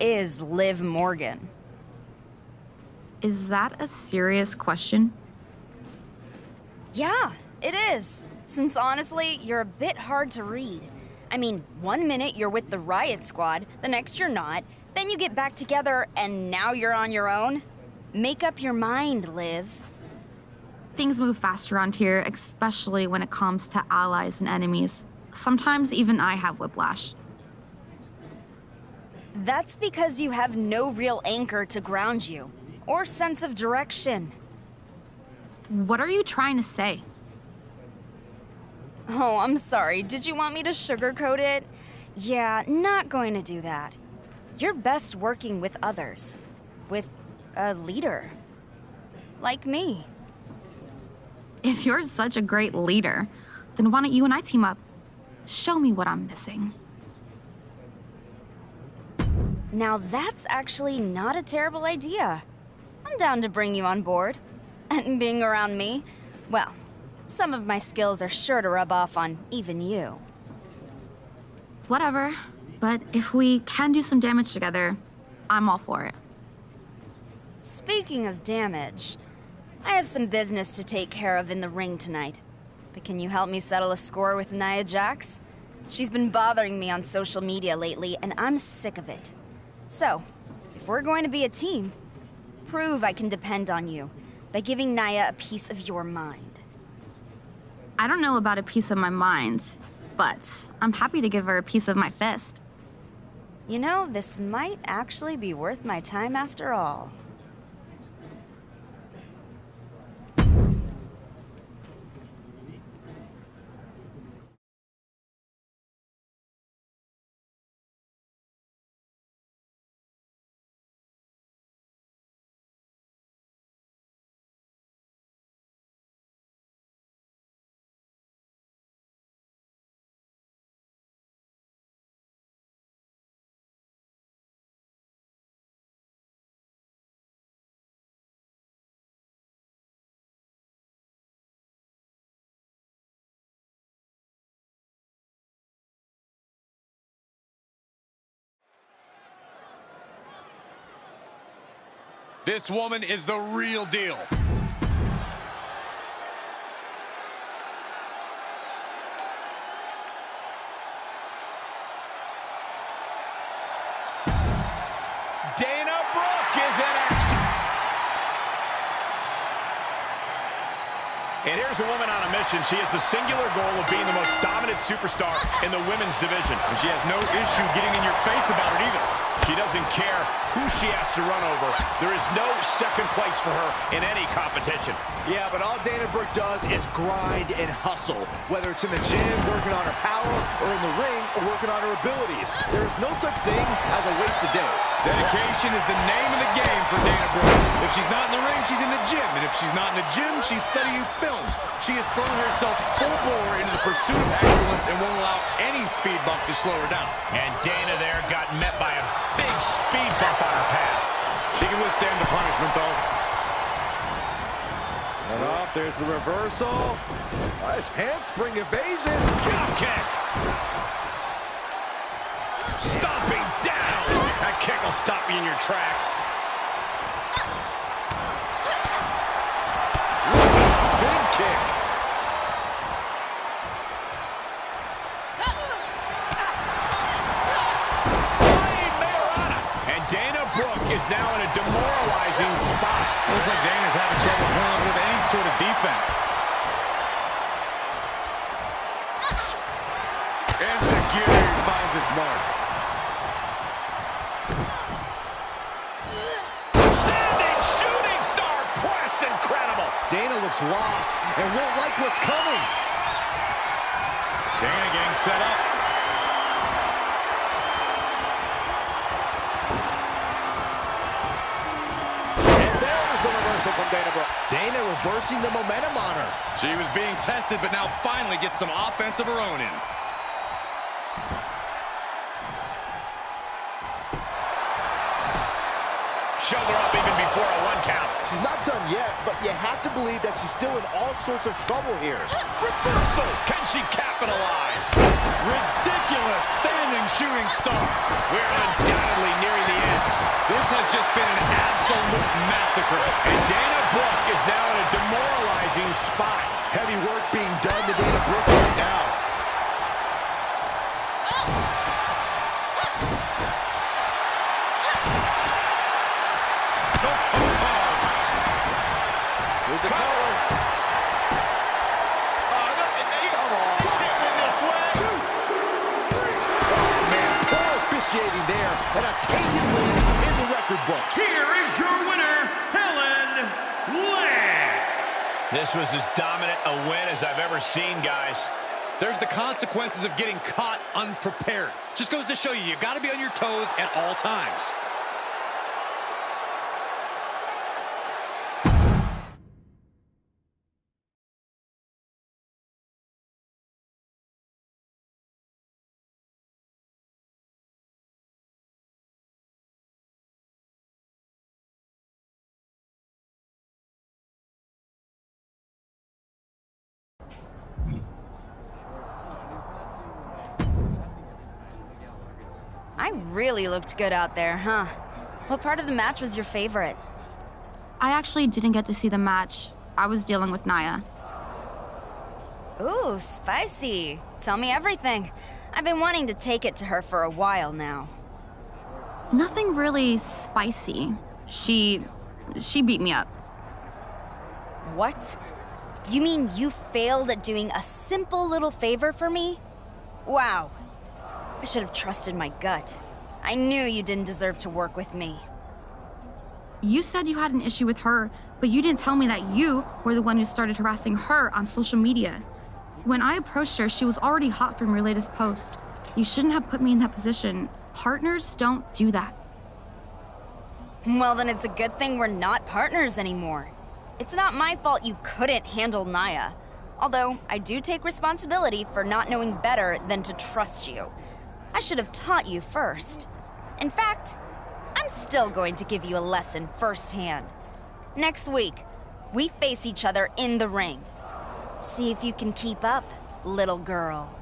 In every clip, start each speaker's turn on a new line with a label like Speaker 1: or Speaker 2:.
Speaker 1: is Liv Morgan?
Speaker 2: Is that a serious question?
Speaker 1: Yeah, it is. Since honestly, you're a bit hard to read. I mean, one minute you're with the Riot Squad, the next you're not, then you get back together and now you're on your own? Make up your mind, Liv.
Speaker 2: Things move fast around here, especially when it comes to allies and enemies. Sometimes even I have whiplash.
Speaker 1: That's because you have no real anchor to ground you, or sense of direction.
Speaker 2: What are you trying to say?
Speaker 1: Oh, I'm sorry. Did you want me to sugarcoat it? Yeah, not going to do that. You're best working with others. With a leader. Like me.
Speaker 2: If you're such a great leader, then why don't you and I team up? Show me what I'm missing.
Speaker 1: Now that's actually not a terrible idea. I'm down to bring you on board. And being around me, well, some of my skills are sure to rub off on even you.
Speaker 2: Whatever, but if we can do some damage together, I'm all for it.
Speaker 1: Speaking of damage, I have some business to take care of in the ring tonight. But can you help me settle a score with Nia Jax? She's been bothering me on social media lately, and I'm sick of it. So, if we're going to be a team, prove I can depend on you by giving Nia a piece of your mind.
Speaker 2: I don't know about a piece of my mind, but I'm happy to give her a piece of my fist.
Speaker 1: You know, this might actually be worth my time after all.
Speaker 3: This woman is the real deal. Dana Brooke is in action. And here's a woman on a mission. She has the singular goal of being the most dominant superstar in the women's division. And she has no issue getting in your face about it either. She doesn't care who she has to run over. There is no second place for her in any competition.
Speaker 4: Yeah, but all Dana Brooke does is grind and hustle. Whether it's in the gym, working on her power, or in the ring, or working on her abilities. There is no such thing as a wasted day.
Speaker 3: Dedication is the name of the game for Dana Brooke. If she's not in the ring, she's in the gym. And if she's not in the gym, she's studying film.
Speaker 4: She has thrown herself full bore into the pursuit of excellence and won't allow any speed bump to slow her down.
Speaker 3: And Dana there got met by a big speed bump on her path.
Speaker 4: She can withstand the punishment, though. And off, there's the reversal. Nice handspring evasion.
Speaker 3: Drop kick. Stomping down. That kick will stop you in your tracks.
Speaker 4: Spin kick.
Speaker 3: Flying Mayorana. And Dana Brooke is now in a demoralizing spot.
Speaker 4: Looks like Dana's having trouble coming up with any sort of defense. Enzuigiri finds its mark.
Speaker 3: Standing shooting star press. Incredible.
Speaker 4: Dana looks lost and won't like what's coming.
Speaker 3: Dana getting set up.
Speaker 4: And there's the reversal from Dana Brooke. Dana reversing the momentum on her.
Speaker 3: She was being tested, but now finally gets some offense of her own in. Shoulder up even before a 1 count.
Speaker 4: She's not done yet, but you have to believe that she's still in all sorts of trouble here.
Speaker 3: Reversal. Can she capitalize?
Speaker 4: Ridiculous standing shooting star.
Speaker 3: We're undoubtedly nearing the end This has just been an absolute massacre. And Dana Brooke is now in a demoralizing spot.
Speaker 4: Heavy work being done to Dana Brooke right now. Here's the cover. Come on.
Speaker 3: He can't win this way.
Speaker 4: 2, 3. Oh, man, poor officiating there. And a tainted win in the record books.
Speaker 5: Here is your winner, Helen Lance.
Speaker 3: This was as dominant a win as I've ever seen, guys. There's the consequences of getting caught unprepared. Just goes to show you got to be on your toes at all times.
Speaker 1: I really looked good out there, huh? What part of the match was your favorite?
Speaker 2: I actually didn't get to see the match. I was dealing with Naya.
Speaker 1: Ooh, spicy. Tell me everything. I've been wanting to take it to her for a while now.
Speaker 2: Nothing really spicy. She beat me up.
Speaker 1: What? You mean you failed at doing a simple little favor for me? Wow. I should have trusted my gut. I knew you didn't deserve to work with me.
Speaker 2: You said you had an issue with her, but you didn't tell me that you were the one who started harassing her on social media. When I approached her, she was already hot from your latest post. You shouldn't have put me in that position. Partners don't do that.
Speaker 1: Well, then it's a good thing we're not partners anymore. It's not my fault you couldn't handle Naya. Although, I do take responsibility for not knowing better than to trust you. I should have taught you first. In fact, I'm still going to give you a lesson firsthand. Next week, we face each other in the ring. See if you can keep up, little girl.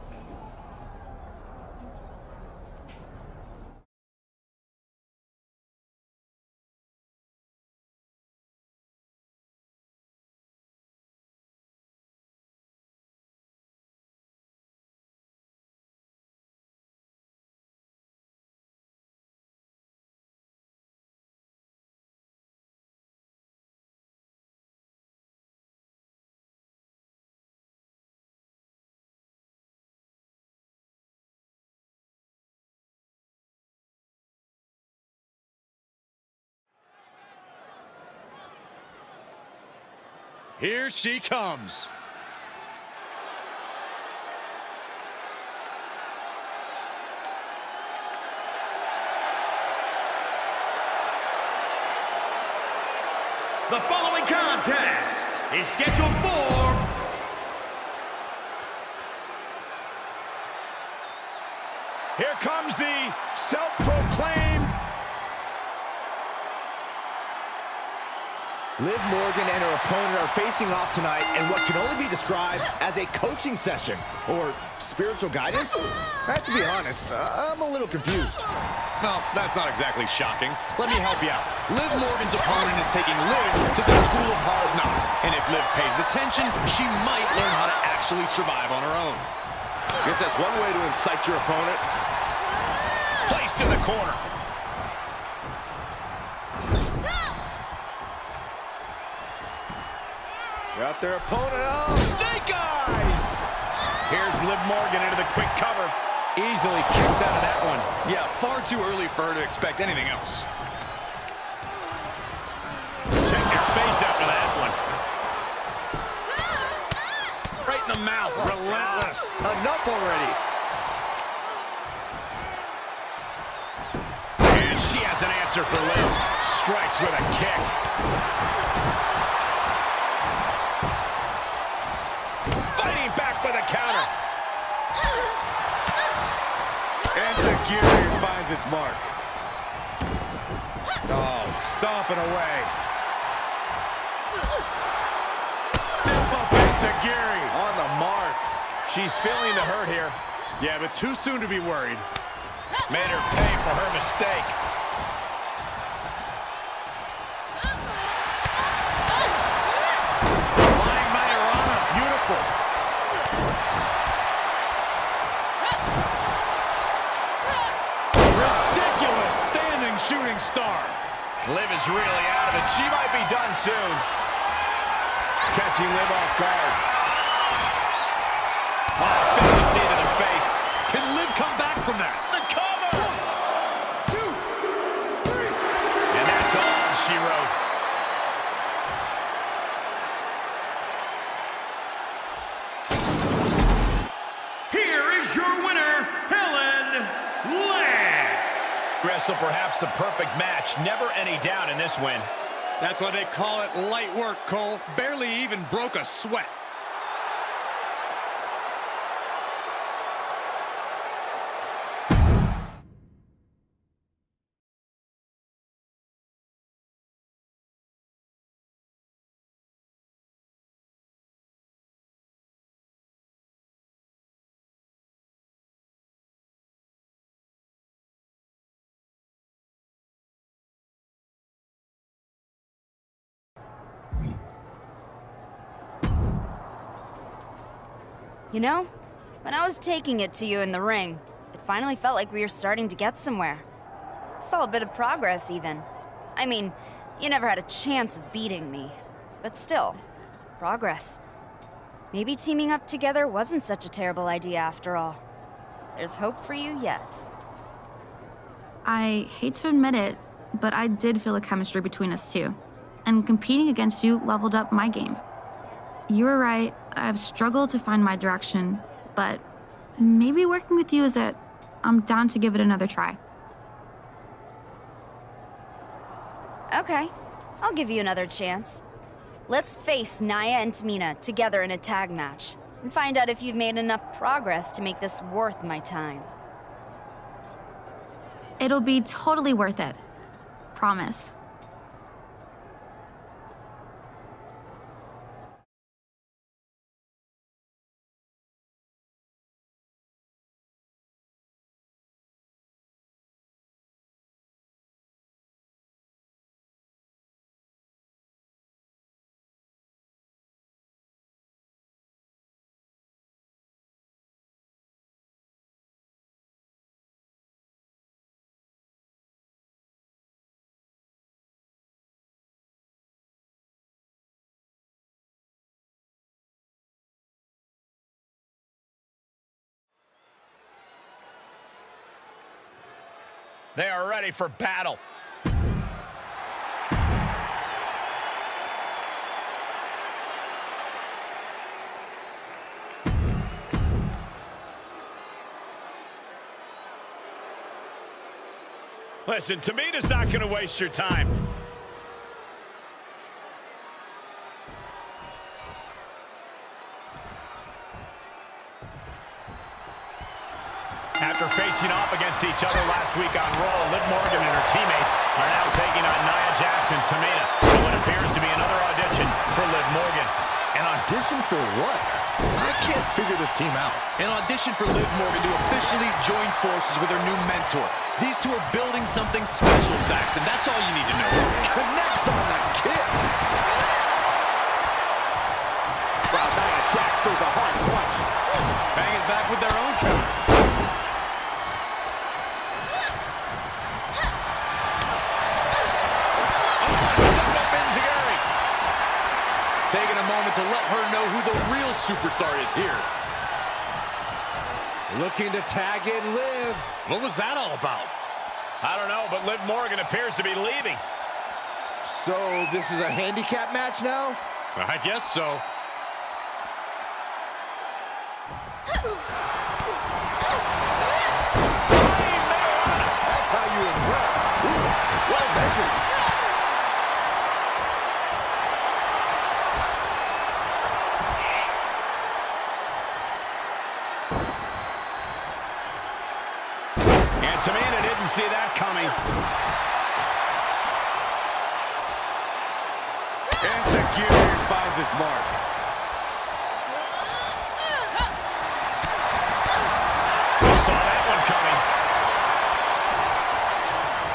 Speaker 3: Here she comes.
Speaker 5: The following contest is scheduled for
Speaker 3: Here comes the self-proclaimed
Speaker 4: Liv Morgan and her opponent are facing off tonight in what can only be described as a coaching session or spiritual guidance. I have to be honest, I'm a little confused.
Speaker 3: No, that's not exactly shocking. Let me help you out. Liv Morgan's opponent is taking Liv to the school of hard knocks. And if Liv pays attention, she might learn how to actually survive on her own.
Speaker 4: Guess that's one way to incite your opponent.
Speaker 3: Placed in the corner.
Speaker 4: Got their opponent. Oh,
Speaker 3: Snake eyes! Here's Liv Morgan into the quick cover. Easily kicks out of that one. Yeah, far too early for her to expect anything else. Check your face after that one. Right in the mouth. Relentless.
Speaker 4: Enough already.
Speaker 3: And she has an answer for Liv. Strikes with a kick. Fighting back with a counter.
Speaker 4: Enziguri finds its mark. Oh, stomping away.
Speaker 3: Step up Enziguri.
Speaker 4: On the mark.
Speaker 3: She's feeling the hurt here. Yeah, but too soon to be worried. Made her pay for her mistake.
Speaker 5: rising star.
Speaker 3: Liv is really out of it. She might be done soon. Catching Liv off guard. Oh, vicious knee to the face.
Speaker 5: Can Liv come back from that?
Speaker 3: The cover!
Speaker 5: 1, 2, 3.
Speaker 3: And that's all she wrote.
Speaker 5: Here is your winner, Helen Lance.
Speaker 3: Wrestle perhaps the perfect match. Never any doubt in this win.
Speaker 5: That's why they call it light work, Cole. Barely even broke a sweat.
Speaker 1: You know, when I was taking it to you in the ring, it finally felt like we were starting to get somewhere. Saw a bit of progress, even. I mean, you never had a chance of beating me. But still, progress. Maybe teaming up together wasn't such a terrible idea after all. There's hope for you yet.
Speaker 2: I hate to admit it, but I did feel a chemistry between us two. And competing against you leveled up my game. You were right, I've struggled to find my direction, but maybe working with you is it. I'm down to give it another try.
Speaker 1: Okay, I'll give you another chance. Let's face Nia and Tamina together in a tag match, and find out if you've made enough progress to make this worth my time.
Speaker 2: It'll be totally worth it. Promise.
Speaker 3: They are ready for battle. Listen, Tamina's not going to waste your time. After facing off against each other last week on Raw, Liv Morgan and her teammate are now taking on Nia Jax and Tamina in what appears to be another audition for Liv Morgan.
Speaker 4: An audition for what? I can't figure this team out.
Speaker 6: An audition for Liv Morgan to officially join forces with her new mentor. These two are building something special, Saxton. That's all you need to know.
Speaker 4: Connects on the kick. Wow, Nia Jax throws a hard punch.
Speaker 6: Bang it back with their own counter. Taking a moment to let her know who the real superstar is here.
Speaker 4: Looking to tag in Liv.
Speaker 6: What was that all about?
Speaker 3: I don't know, but Liv Morgan appears to be leaving.
Speaker 4: So this is a handicap match now?
Speaker 6: I guess so.
Speaker 4: That's how you impress. Ooh, well measured.
Speaker 3: Tamina didn't see that coming.
Speaker 4: Execution finds its mark.
Speaker 3: Saw that one coming.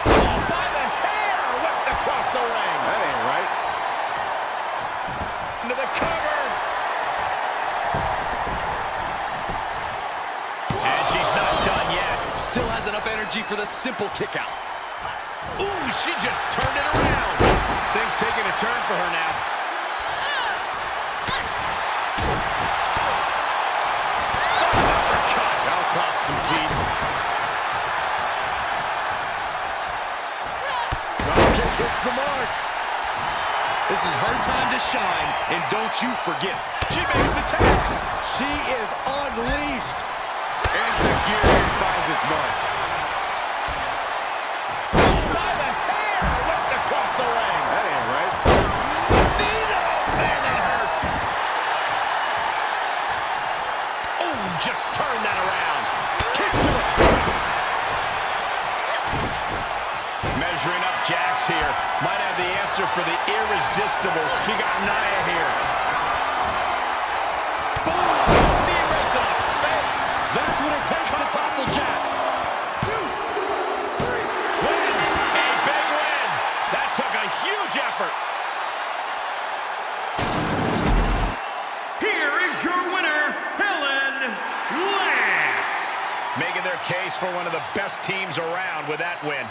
Speaker 3: Oh, by the hair, whipped across the ring.
Speaker 4: That ain't right.
Speaker 3: Into the cover. And she's not done yet.
Speaker 6: Still has enough energy for the simple kick out.
Speaker 3: Ooh, she just turned it around. Things taking a turn for her now. Uppercut. That'll cost some teeth.
Speaker 4: Dropkick hits the mark.
Speaker 6: This is her time to shine, and don't you forget it.
Speaker 3: She makes the tag.
Speaker 4: She is unleashed. And Zagiri finds its mark.
Speaker 3: By the hair, whipped across the ring.
Speaker 4: That ain't right.
Speaker 3: Man, that hurts. Oh, just turn that around.
Speaker 4: Kick to the face.
Speaker 3: Measuring up Jax here. Might have the answer for the irresistible. She got Nia here. Boom! Knee right to the face.
Speaker 6: That's what it takes to topple Jax.
Speaker 3: 2, 3. Win. A big win. That took a huge effort.
Speaker 7: Here is your winner, Helen Lance.
Speaker 3: Making their case for one of the best teams around with that win.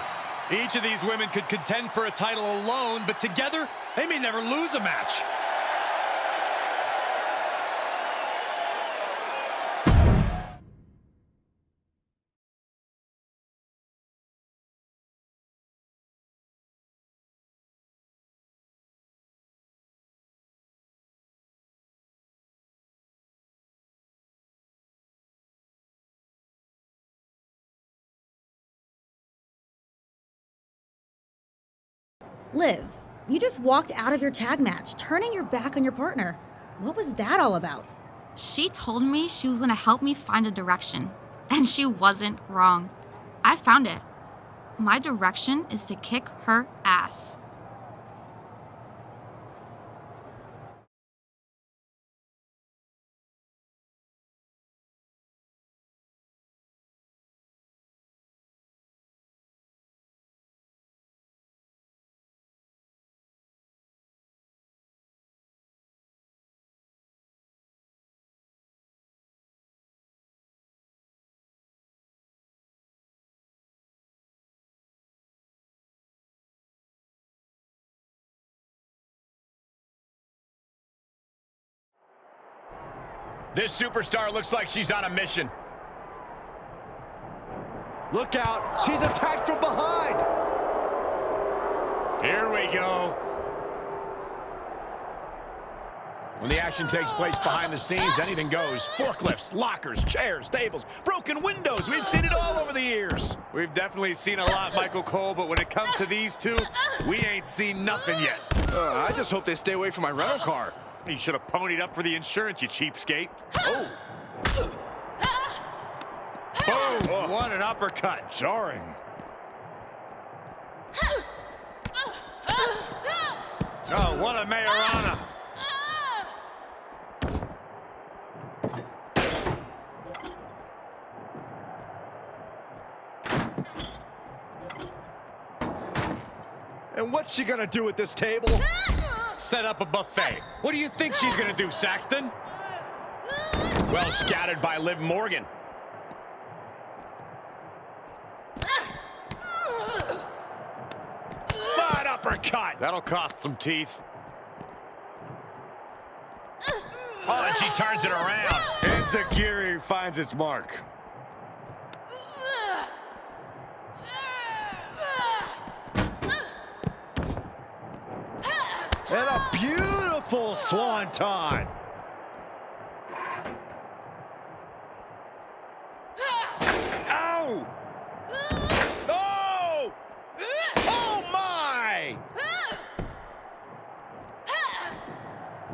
Speaker 6: Each of these women could contend for a title alone, but together, they may never lose a match.
Speaker 8: Liv, you just walked out of your tag match, turning your back on your partner. What was that all about?
Speaker 2: She told me she was gonna help me find a direction, and she wasn't wrong. I found it. My direction is to kick her ass.
Speaker 3: This superstar looks like she's on a mission.
Speaker 4: Look out. She's attacked from behind.
Speaker 3: Here we go. When the action takes place behind the scenes, anything goes. Forklifts, lockers, chairs, tables, broken windows. We've seen it all over the years.
Speaker 5: We've definitely seen a lot, Michael Cole, but when it comes to these two, we ain't seen nothing yet.
Speaker 4: I just hope they stay away from my rental car.
Speaker 5: You should have ponied up for the insurance, you cheapskate.
Speaker 3: Oh.
Speaker 5: Boom! What an uppercut.
Speaker 4: Jarring.
Speaker 5: Oh, what a Majorana.
Speaker 4: And what's she gonna do at this table?
Speaker 6: Set up a buffet. What do you think she's gonna do, Saxton?
Speaker 3: Well scattered by Liv Morgan. Bad uppercut.
Speaker 5: That'll cost some teeth.
Speaker 3: Oh, and she turns it around.
Speaker 4: And Zagiri finds its mark. And a beautiful swanton.
Speaker 3: Ow! Oh! Oh, my!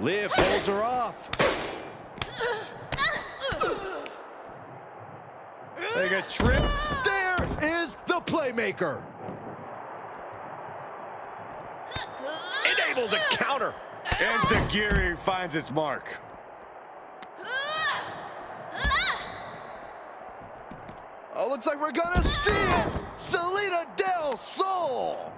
Speaker 4: Liv holds her off.
Speaker 3: Take a trip.
Speaker 4: There is the playmaker.
Speaker 3: Able to counter.
Speaker 4: And Zagiri finds its mark. Oh, looks like we're gonna see it. Salida del Sol.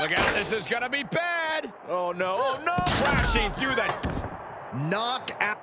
Speaker 3: Look out, this is gonna be bad.
Speaker 4: Oh no, oh no.
Speaker 3: Crashing through the
Speaker 4: Knockout.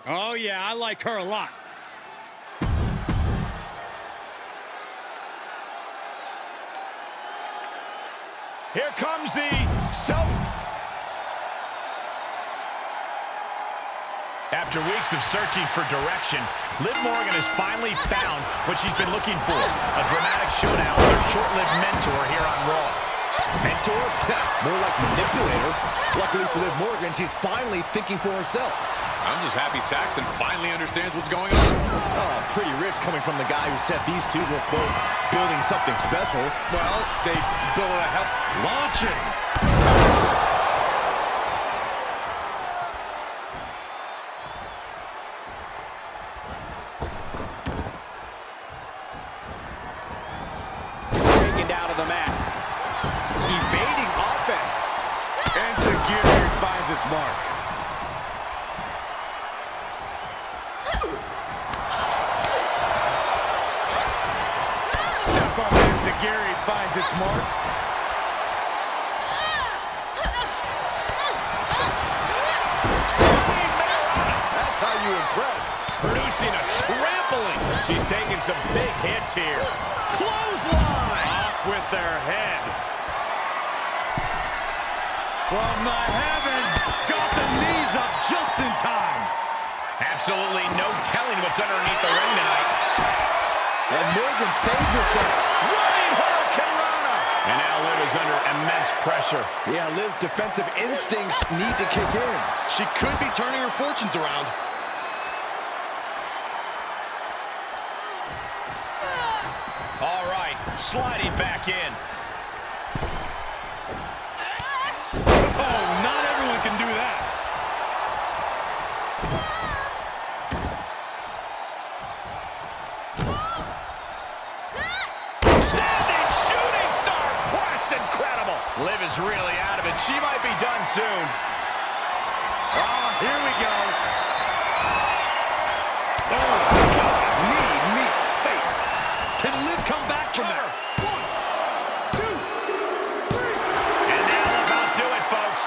Speaker 6: Oh, yeah, I like her a lot.
Speaker 3: Here comes the After weeks of searching for direction, Liv Morgan has finally found what she's been looking for. A dramatic showdown with her short-lived mentor here on Raw.
Speaker 4: Mentor? More like manipulator. Luckily for Liv Morgan, she's finally thinking for herself.
Speaker 6: I'm just happy Saxton finally understands what's going on.
Speaker 4: Oh, pretty risk coming from the guy who said these two were, quote, building something special.
Speaker 6: Well, they built a help launching.
Speaker 4: Taken down to the mat. Evading offense. And Tajiri finds its mark. Step up and Tajiri finds its mark. That's how you impress.
Speaker 3: Producing a trampling. She's taking some big hits here.
Speaker 4: Clothesline!
Speaker 3: Off with their head.
Speaker 4: From the heavens, got the knees up just in time.
Speaker 3: Absolutely no telling what's underneath the ring tonight.
Speaker 4: And Morgan saves herself. Running Hurricanrana!
Speaker 3: And now Liv is under immense pressure.
Speaker 4: Yeah, Liv's defensive instincts need to kick in.
Speaker 6: She could be turning her fortunes around.
Speaker 3: All right, sliding back in.
Speaker 6: Oh, not everyone can do that.
Speaker 3: Standing shooting star press, incredible. Liv is really out of it. She might be done soon.
Speaker 4: Oh, here we go. Oh, God, knee meets face.
Speaker 6: Can Liv come back from that?
Speaker 3: And that'll about do it, folks.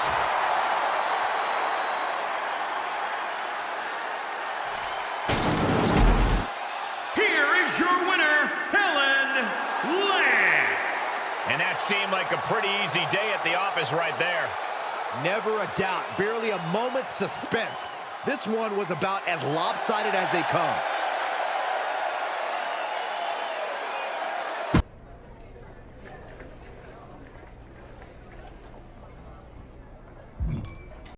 Speaker 7: Here is your winner, Helen Lance.
Speaker 3: And that seemed like a pretty easy day at the office right there.
Speaker 4: Never a doubt, barely a moment's suspense. This one was about as lopsided as they come.